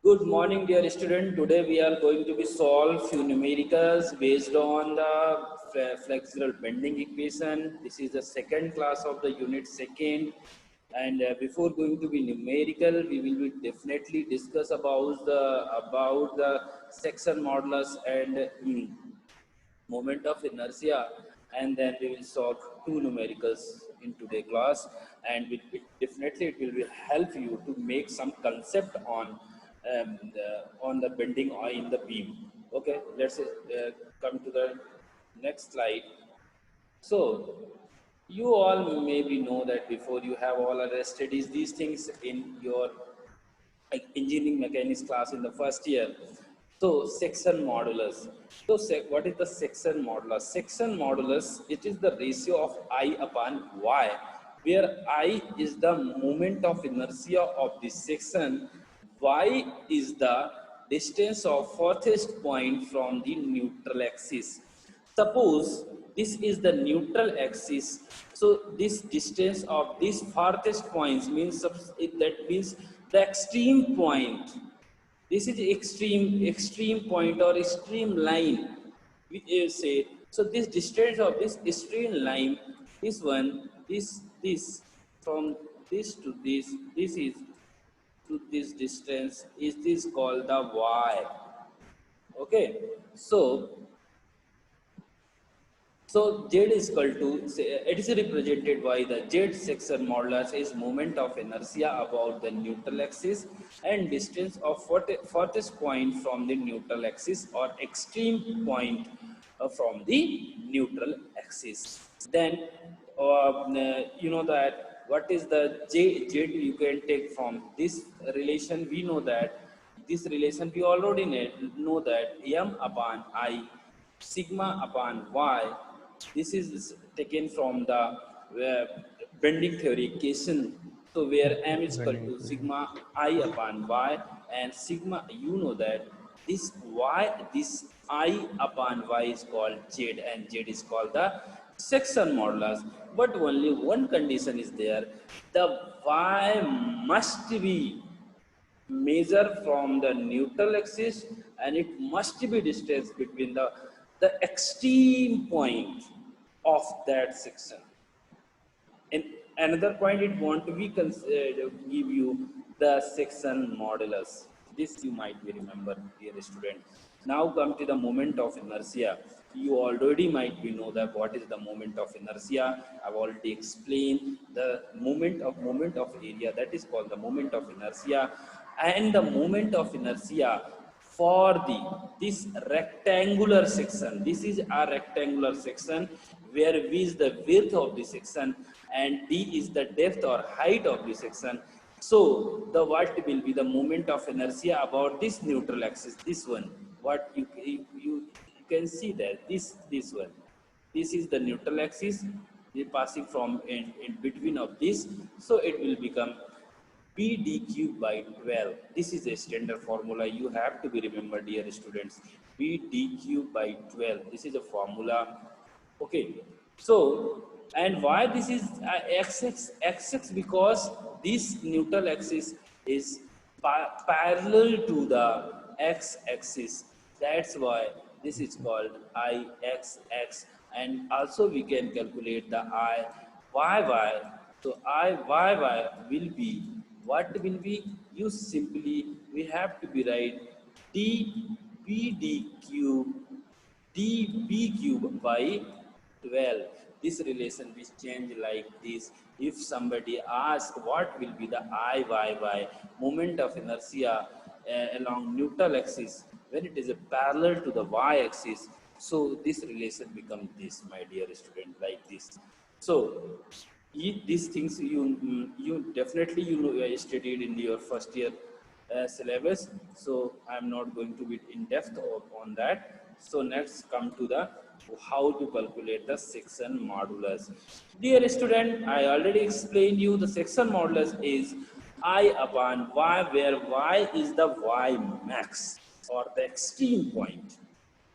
Good morning, dear student. Today we are going to be solve few numericals based on the flexible bending equation. This is the second class of the unit second. And before going to be numerical, we will be definitely discuss about the section modulus and moment of inertia, and then we will solve two numericals in today class, and definitely it will help you to make some concept on the bending or in the beam. Okay, let's come to the next slide. So you all maybe know that before you have all other studies these things in your like engineering mechanics class in the first year. So section modulus. So what is the section modulus? Section modulus, it is the ratio of I upon Y, where I is the moment of inertia of the section, Y is the distance of farthest point from the neutral axis. Suppose this is the neutral axis, so this distance of these farthest points means that means the extreme point. This is extreme point or extreme line. We say so. This distance of this extreme line, this from this to this is to this distance is this called the y. Okay, so Z is equal to, it is represented by the Z section modulus is moment of inertia about the neutral axis and distance of farthest point from the neutral axis or extreme point from the neutral axis. Then you know that what is the Z you can take from this relation. We know that this relation we already know that M upon I sigma upon y. This is taken from the bending theory equation. So where m is equal Bending to equation. sigma I upon y, and sigma, you know that this I upon y is called z, and z is called the section modulus. But only one condition is there: the y must be measure from the neutral axis, and it must be distance between the extreme point of that section. And another point, it want to be give you the section modulus. This you might be remember, dear student. Now come to the moment of inertia. You already might be know that what is the moment of inertia. I've already explained the moment of area, that is called the moment of inertia. And the moment of inertia for this rectangular section, this is a rectangular section where v is the width of the section and d is the depth or height of the section. So the what will be the moment of inertia about this neutral axis, this one. What you can see that this one, this is the neutral axis, passing from in between of this. So it will become P d cube by 12. This is a standard formula. You have to be remembered, dear students. P d cube by 12. This is a formula. Okay. So, and why this is xx? Because this neutral axis is parallel to the x-axis. That's why this is called ixx. And also we can calculate the iyy. So iyy will be, what will be? You simply, we have to be right dpd cube db cube by 12. This relation will change like this. If somebody asks what will be the iyy, moment of inertia along neutral axis when it is a parallel to the y-axis, so this relation becomes this, my dear student, like this. So these things you definitely studied in your first year syllabus. So I'm not going to be in depth on that. So next come to the how to calculate the section modulus. Dear student, I already explained you the section modulus is I upon y, where y is the y max or the extreme point.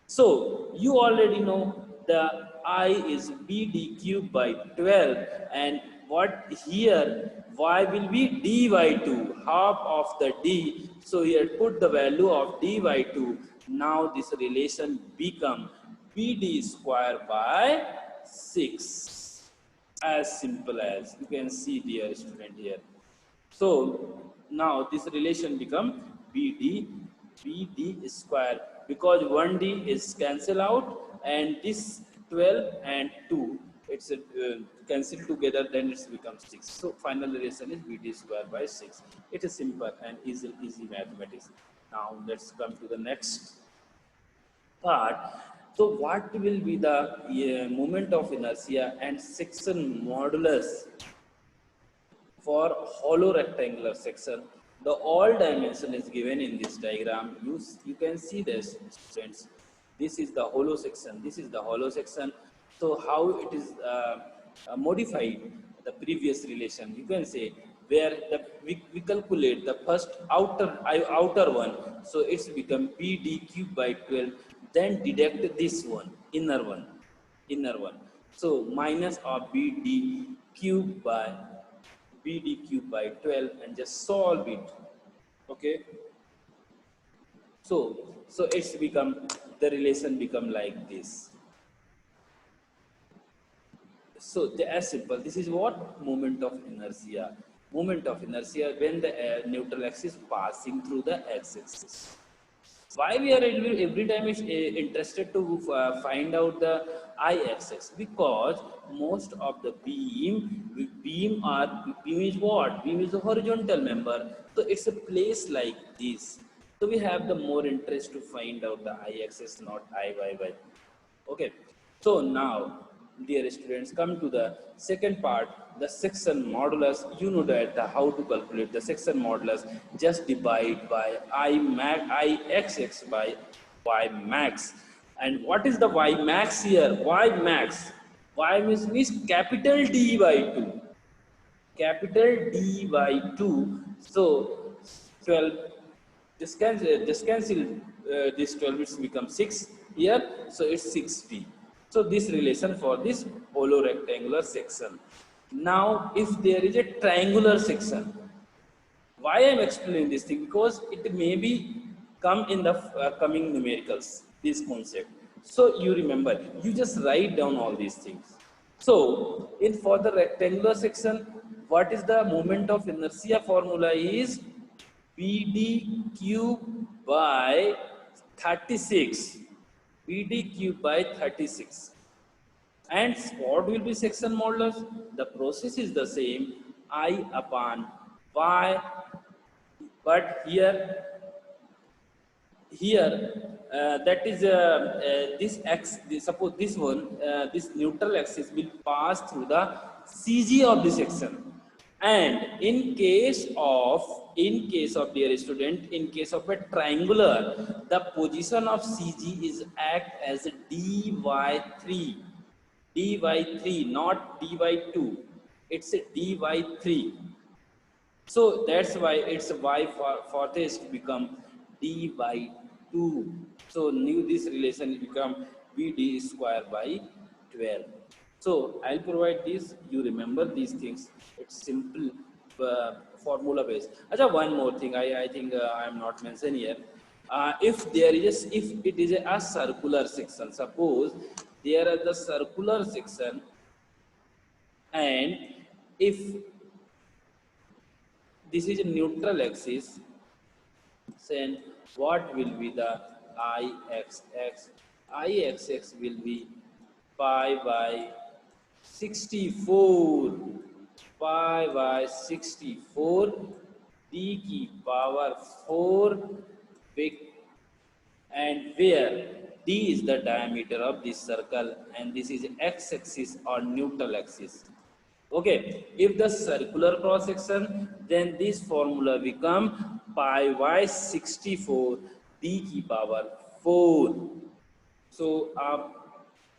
So you already know the I is BD cube by 12, and what here y will be d by 2, half of the d. So here put the value of d by 2. Now this relation become bd square by 6. As simple as you can see, dear student, here. So now this relation become BD square, because 1D is cancel out and this 12 and 2 it's cancel together, then it's becomes 6. So final relation is BD square by 6. It is simple and easy mathematics. Now let's come to the next part. So what will be the moment of inertia and section modulus for hollow rectangular section? The all dimension is given in this diagram. You can see this, students. This is the hollow section. This is the hollow section. So how it is modified the previous relation? You can say where we calculate the first outer one. So it's become PD cube by 12. Then deduct this one, inner one. So minus of BD cube by BD cube by 12 and just solve it. Okay. So it's become, the relation become like this. So they are simple. This is what moment of inertia. Moment of inertia when the neutral axis passing through the x-axis. Why we are every time is interested to find out the I-axis? Because most of the beam is what? Beam is a horizontal member. So it's a place like this. So we have the more interest to find out the I-axis, not I-Y-Y. Okay. So now, dear students, come to the second part, the section modulus. You know that how to calculate the section modulus. Just divide by Ixx by Y max. And what is the Y max here? Y max. Y means capital D by 2. Capital D by 2. So 12. Just cancel this 12, it's become 6 here, so it's 6D. So this relation for this hollow rectangular section. Now if there is a triangular section, why I am explaining this thing? Because it may be come in the coming numericals, this concept. So you remember, you just write down all these things. So in for the rectangular section, what is the moment of inertia formula is BD cube by 36. BD cube by 36. And what will be section modulus? The process is the same, I upon Y, but here that is this x, suppose this one, this neutral axis will pass through the CG of the section. And in case of dear student, in case of a triangular, the position of CG is act as dy3. dy3, not dy2. It's a dy3. So that's why it's y for this become d by 2. So new this relation become bd square by 12. So I'll provide this. You remember these things. It's simple formula based. Acha, one more thing I think I am not mentioned here. If it is a circular section, suppose there is a circular section, and if this is a neutral axis, then what will be the Ixx? Ixx will be pi by 64. Pi by 64 d की power 4 big, and where d is the diameter of this circle and this is x-axis or neutral axis. Okay, if the circular cross section, then this formula become pi by 64 d की power 4. So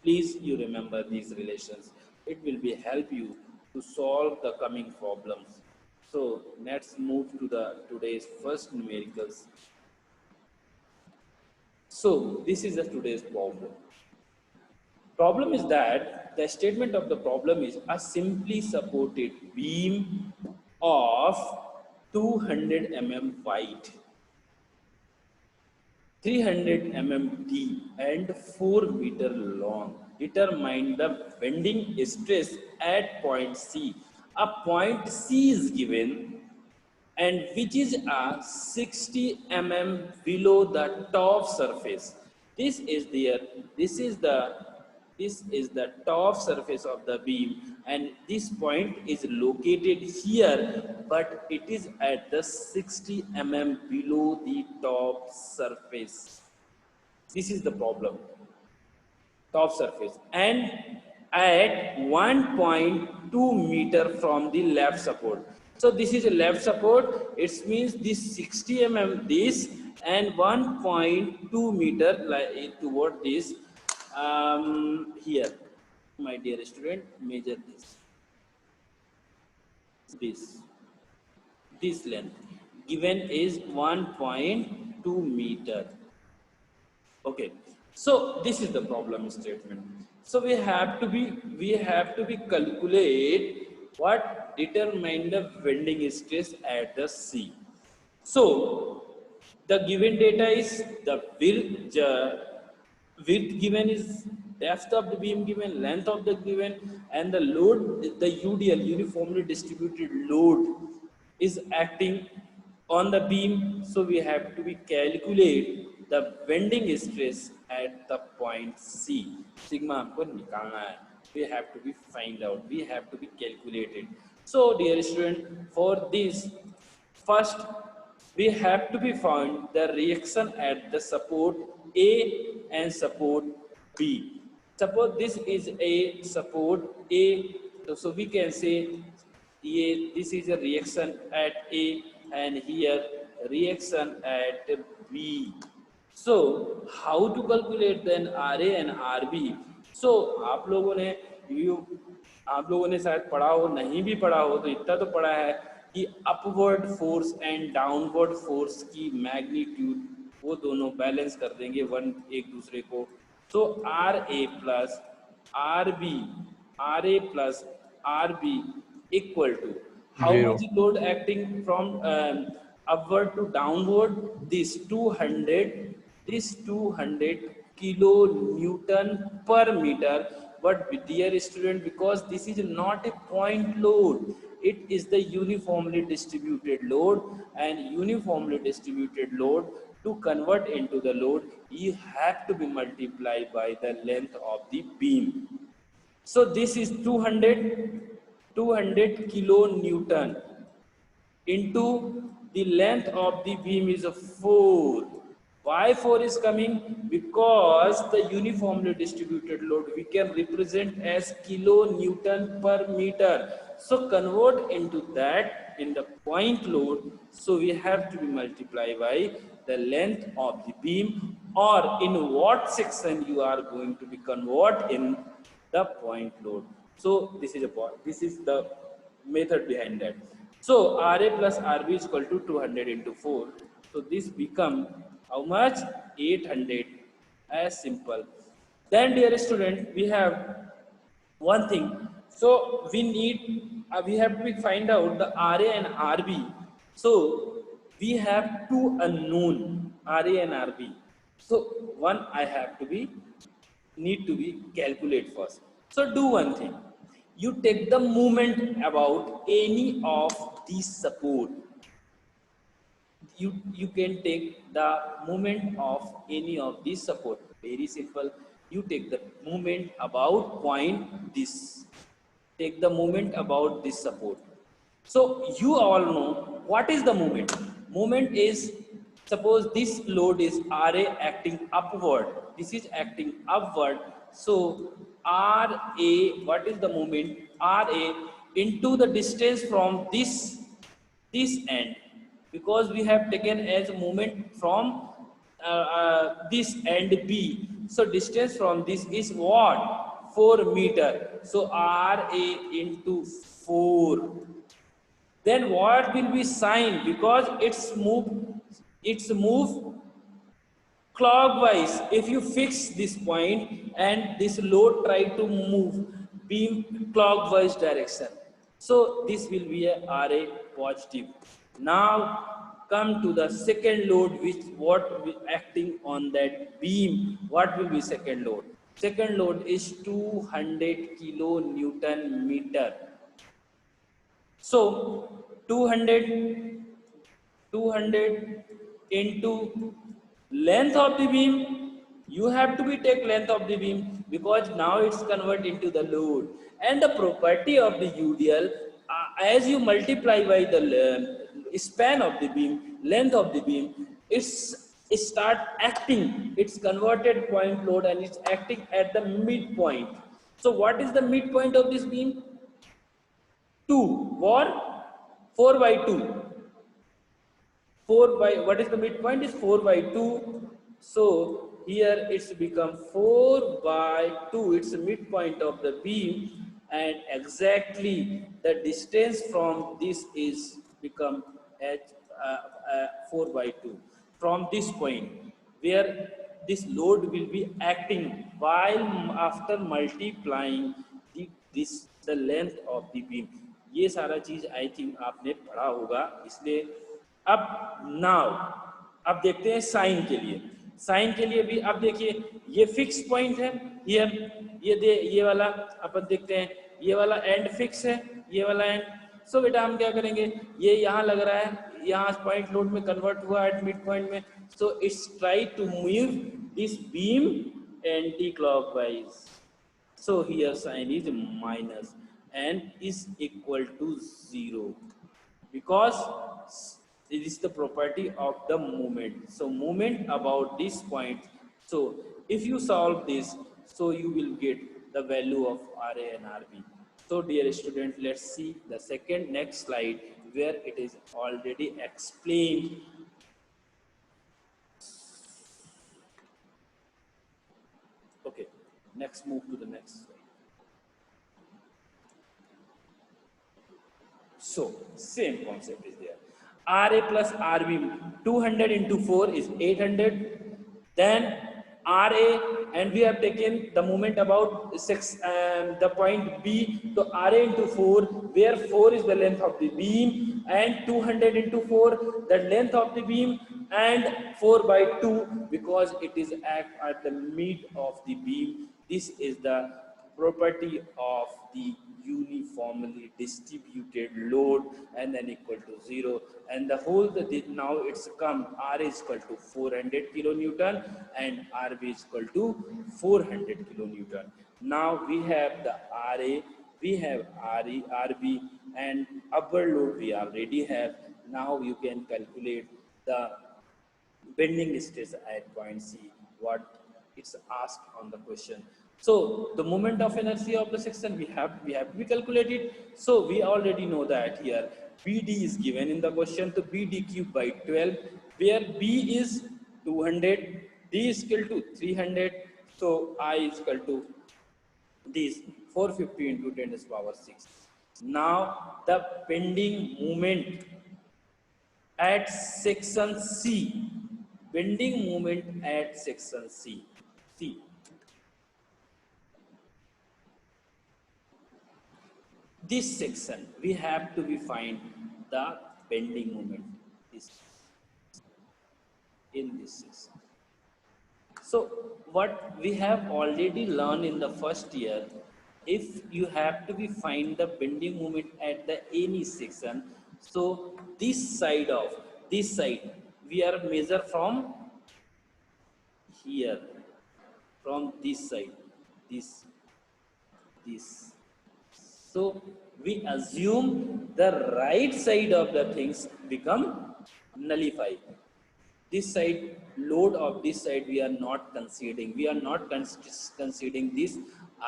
please you remember these relations. It will be help you to solve the coming problems. So let's move to the today's first numericals. So this is the today's problem. Problem is that the statement of the problem is a simply supported beam of 200 wide, 300 deep and 4 meter long. Determine the bending stress at point C. A point C is given and which is a 60 below the top surface. This is the this is the this is the top surface of the beam, and this point is located here, but it is at the 60 below the top surface. This is the problem, top surface, and at 1.2 meter from the left support. So this is a left support. It means this 60 this and 1.2 meter like toward this here. My dear student, measure this this length given is 1.2 meter. Okay, so this is the problem statement. So we have to be calculate what determine the bending stress at the C. So the given data is the width given is depth of the beam given, length of the given, and the load, the UDL, uniformly distributed load, is acting on the beam. So we have to be calculate the bending stress at the point C. Sigma हमको निकालना है. We have to be find out. We have to be calculated. So dear student, for this, first we have to be found the reaction at the support A and support B. Suppose this is a support A, so we can say this is a reaction at A and here reaction at B. So how to calculate then RA and RB? So आप लोगों ने शायद पढ़ा हो, नहीं भी पढ़ा हो तो इतना तो पढ़ा है कि upward force and downward force की मैग्नीट्यूड वो दोनों बैलेंस कर देंगे एक दूसरे को. तो RA plus RB equal to how much load acting from upward to downward? This 200 kilo Newton per meter. But dear student, because this is not a point load, it is the uniformly distributed load, and uniformly distributed load, to convert into the load, you have to be multiplied by the length of the beam. So this is 200 kilo Newton into the length of the beam is 4. Why 4 is coming? Because the uniformly distributed load we can represent as kilo Newton per meter. So convert into that in the point load. So we have to be multiplied by the length of the beam, or in what section you are going to be convert in the point load. So this is the method behind that. So RA plus RB is equal to 200 into 4. So this become how much? 800. As simple. Then dear student, we have one thing. So we have to find out the RA and RB. So we have two unknown, RA and RB. So one I have to be need to be calculate first. So do one thing. You take the moment about any of these support. You can take the moment of any of these support. Very simple. You take the moment about point this. Take the moment about this support. So you all know what is the moment. Moment is, suppose this load is RA acting upward. This is acting upward. So RA, what is the moment? RA into the distance from this end, because we have taken as a moment from this end B. So distance from this is what? 4 meter. So RA into 4. Then what will be sign? Because it's move clockwise. If you fix this point and this load try to move beam clockwise direction, so this will be a RA positive. Now come to the second load, which what will acting on that beam. What will be second load? Second load is 200 kilo Newton meter. So 200 200 into length of the beam. You have to be take length of the beam, because now it's convert into the load. And the property of the UDL, as you multiply by the span of the beam, length of the beam, it start acting, it's converted point load, and it's acting at the midpoint. So what is the midpoint of this beam? 2 or 4 by 2. 4 by, what is the midpoint, is 4 by 2. So here it's become 4 by 2, it's the midpoint of the beam, and exactly the distance from this is become at 4 by 2 from this point, where this load will be acting while after multiplying this the length of the beam. ये सारा चीज I think आपने पढ़ा होगा, इसलिए अब now अब देखते हैं साइन के लिए। साइन के लिए भी अब देखिए, ये फिक्स पॉइंट है हियर, ये वाला अपन देखते हैं, ये वाला एंड फिक्स है, ये वाला एंड। सो बेटा हम क्या करेंगे, ये यहाँ लग रहा है, यहाँ पॉइंट लोड में कन्वर्ट हुआ एट मिड पॉइंट में। So it's try to move this beam anti clockwise. So here sign is minus and is equal to 0, because it is the property of the moment. So moment about this point. So if you solve this, so you will get the value of RA and RB. So dear student, let's see the next slide, where it is already explained. Okay, next move to the next slide. So same concept is there. RA plus RB, 200 into 4 is 800. Then RA, and we have taken the moment about the point B. So RA into 4, where 4 is the length of the beam, and 200 into 4, the length of the beam, and 4 by 2, because it is at the mid of the beam. This is the property of the uniformly distributed load, and then equal to 0, and the whole now it's come R is equal to 400 kilonewton and RB is equal to 400 kilonewton. Now we have the RA, we have RE, RB, and upper load we already have. Now you can calculate the bending stress at point C, what it's asked on the question. So the moment of inertia of the section we have to be calculated. So we already know that here BD is given in the question, to BD cube by 12, where B is 200, D is equal to 300, so I is equal to this 450 into 10 to the power 6. Now the bending moment at section C, bending moment at section C. This section we have to be find the bending moment in this section. So what we have already learned in the first year, if you have to be find the bending moment at the any section, so this side we are measure from here, from this side, this. So we assume the right side of the things become nullified. This side, load of this side we are not considering. We are not considering this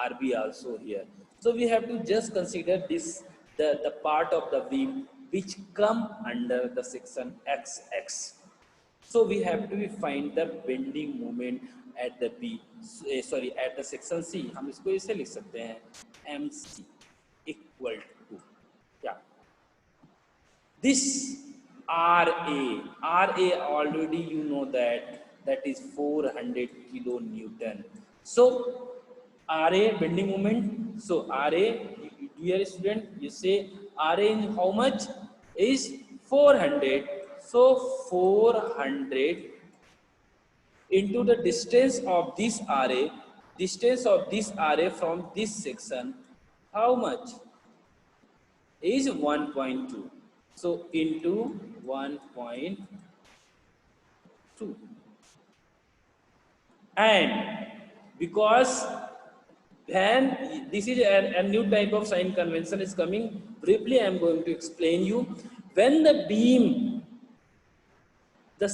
RB also here. So we have to just consider this, the part of the beam which come under the section XX. So we have to find the bending moment at the B, at the section C. हम इसको ऐसे लिख सकते हैं, MC equal to, yeah, this RA already you know that is 400 kilonewton. So RA bending moment. So RA, dear student, you say RA in how much? is 400. So 400 into the distance of this array from this section, how much? Is 1.2. So into 1.2. And because then this is a new type of sign convention is coming. Briefly, I am going to explain you. When the beam, the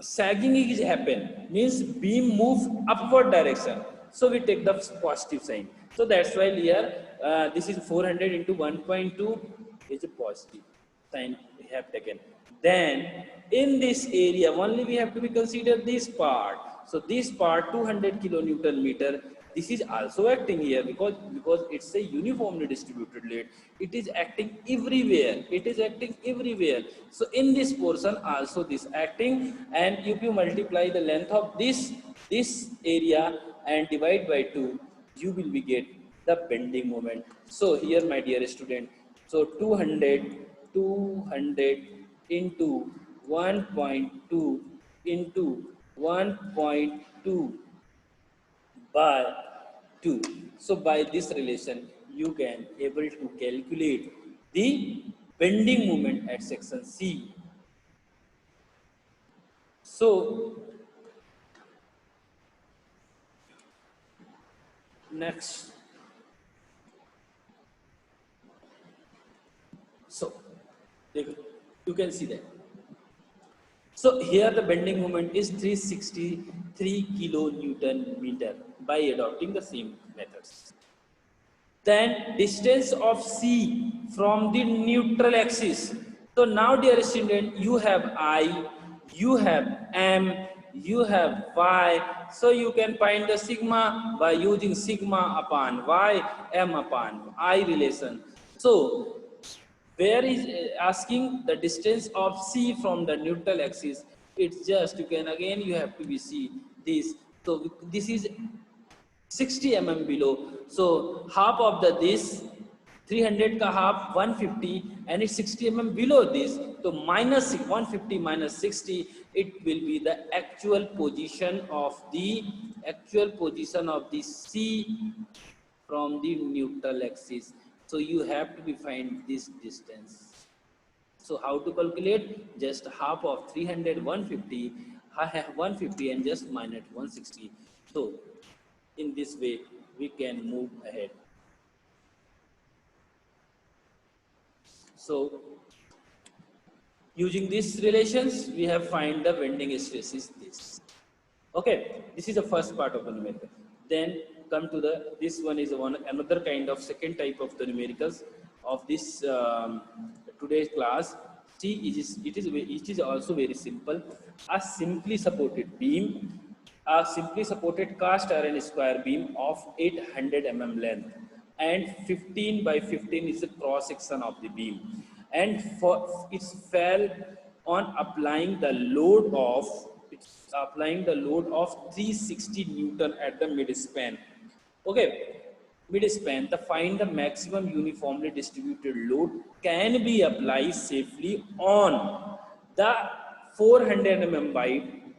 sagging is happen, means beam move upward direction. So we take the positive sign. So that's why here this is 400 into 1.2 is a positive sign we have taken. Then in this area only we have to be consider this part. So this part 200 kilonewton meter, this is also acting here because it's a uniformly distributed load. It is acting everywhere. It is acting everywhere. So in this portion also this acting, and if you multiply the length of this area and divide by 2, you will be get the bending moment. So here my dear student, so 200 into 1.2 into 1.2 by 2. So by this relation, you can able to calculate the bending moment at section C. So next, so you can see that. So here the bending moment is 363 kilonewton meter by adopting the same methods. Then distance of C from the neutral axis. So now dear student, you have I, you have M, you have Y. So you can find the sigma by using sigma upon Y, M upon I relation. So where is asking the distance of C from the neutral axis? It's just, you can again, you have to be see this. So this is 60 mm below. So half of the this 300 ka half 150, and it's 60 mm below this. So minus 150 minus 60, it will be the actual position of the C from the neutral axis. So you have to be find this distance. So how to calculate? Just half of 300 150, I have 150 and just minus 160. So in this way we can move ahead. So using these relations we have find the bending stress is this. Okay, this is the first part of the numerical. Then come to the, this one is another kind of second type of the numericals of this today's class. See, it is also very simple. A simply supported beam, a simply supported cast iron square beam of 800 mm length, and 15 by 15 is the cross section of the beam, and for it's fell on applying the load of, it's applying the load of 360 newton at the midspan. Okay, midspan, the find the maximum uniformly distributed load can be applied safely on the 400 mm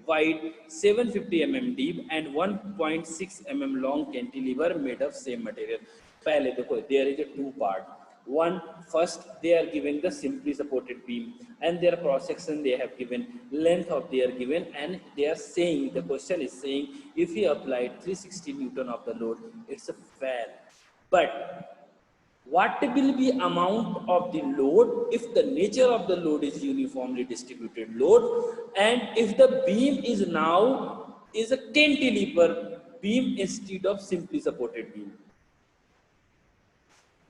wide 750 mm deep and 1.6 mm long cantilever made of same material. पहले देखो, there is a two part. One, first they are giving the simply supported beam and their cross section they have given, length of they are given, and they are saying, the question is saying, if you applied 360 newton of the load, it's a fair. But what will be amount of the load if the nature of the load is uniformly distributed load, and if the beam is now is a cantilever beam instead of simply supported beam.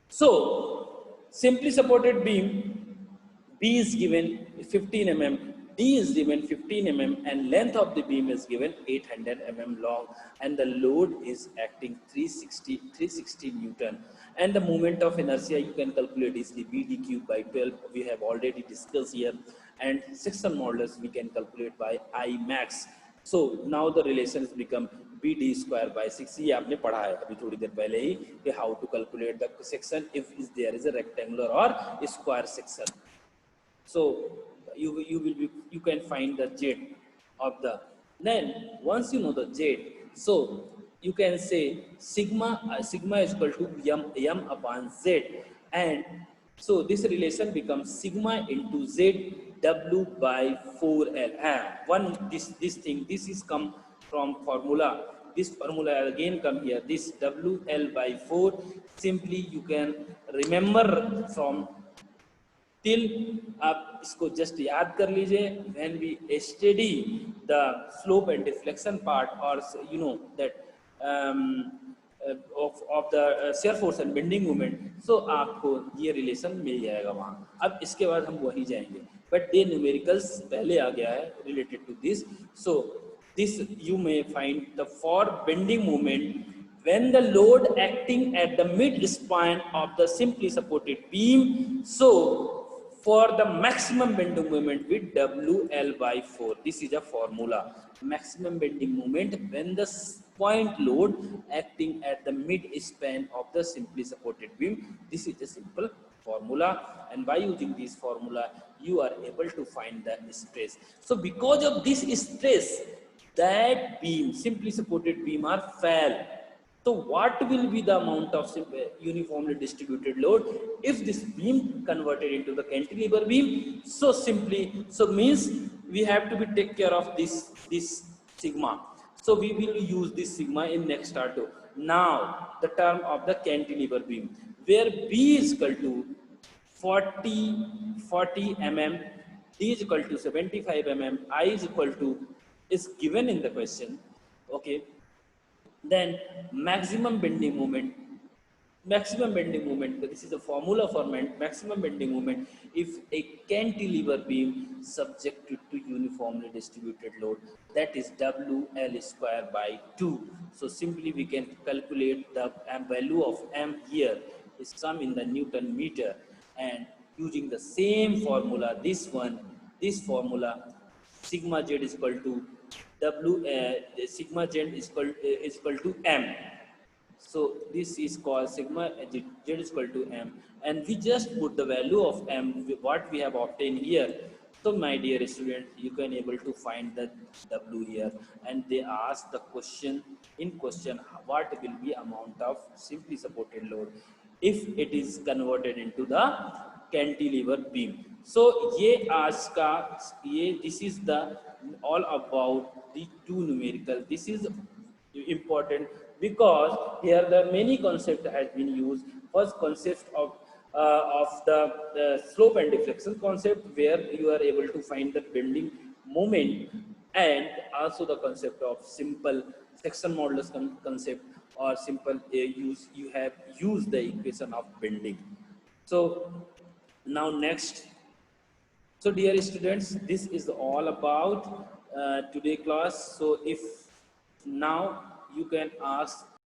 So simply supported beam, B is given 15 mm, D is given 15 mm, and length of the beam is given 800 mm long, and the load is acting 360 newton, and the moment of inertia you can calculate easily, BD cube by 12 we have already discussed here, and section modulus we can calculate by I max. So now the relations become B D square by 6। ये आपने पढ़ा है अभी थोड़ी देर पहले ही कि how to calculate the section if is there is a rectangular or square section. So you can find the z of the, then once you know the z, so you can say sigma is equal to m upon z, and so this relation becomes sigma into z w by 4l. One this thing, this is come from formula, this formula again come here, this wl by 4 simply you can remember from till आप इसको just याद कर लीजिए, when we study the slope and deflection part, or you know that of the shear force and bending moment, so आपको ये relation मिल जाएगा वहाँ। अब इसके बाद हम वहीं जाएंगे, बट ये न्यूमेरिकल्स पहले आ गया है related to this. So this you may find the for bending moment when the load acting at the mid span of the simply supported beam, so for the maximum bending moment with WL by 4. This is a formula. Maximum bending moment when the point load acting at the mid span of the simply supported beam. This is a simple formula, and by using this formula you are able to find the stress. So because of this stress, that beam, simply supported beam, are fell. So what will be the amount of uniformly distributed load if this beam converted into the cantilever beam? So simply, so means we have to be take care of this sigma. So we will use this sigma in next R2. Now the term of the cantilever beam, where B is equal to 40 mm, D is equal to 75 mm, I is equal to is given in the question. Okay, then maximum bending moment, this is a formula for maximum bending moment if a cantilever beam subjected to uniformly distributed load, that is WL square by 2. So simply we can calculate the value of m here is some in the Newton meter, and using the same formula, this formula, sigma z is equal to sigma z is equal to m. So this is called sigma z is equal to m, and we just put the value of m what we have obtained here. So my dear student, you can able to find the w here, and they ask the question in question, what will be amount of simply supported load if it is converted into the cantilever beam. So ये आज का ये this is the all about the two numerical. This is important because here the many concept has been used. First concept of the slope and deflection concept, where you are able to find the bending moment, and also the concept of simple section modulus concept, or simple you have used the equation of bending. So now next, so dear students, this is all about today class. So if now you can ask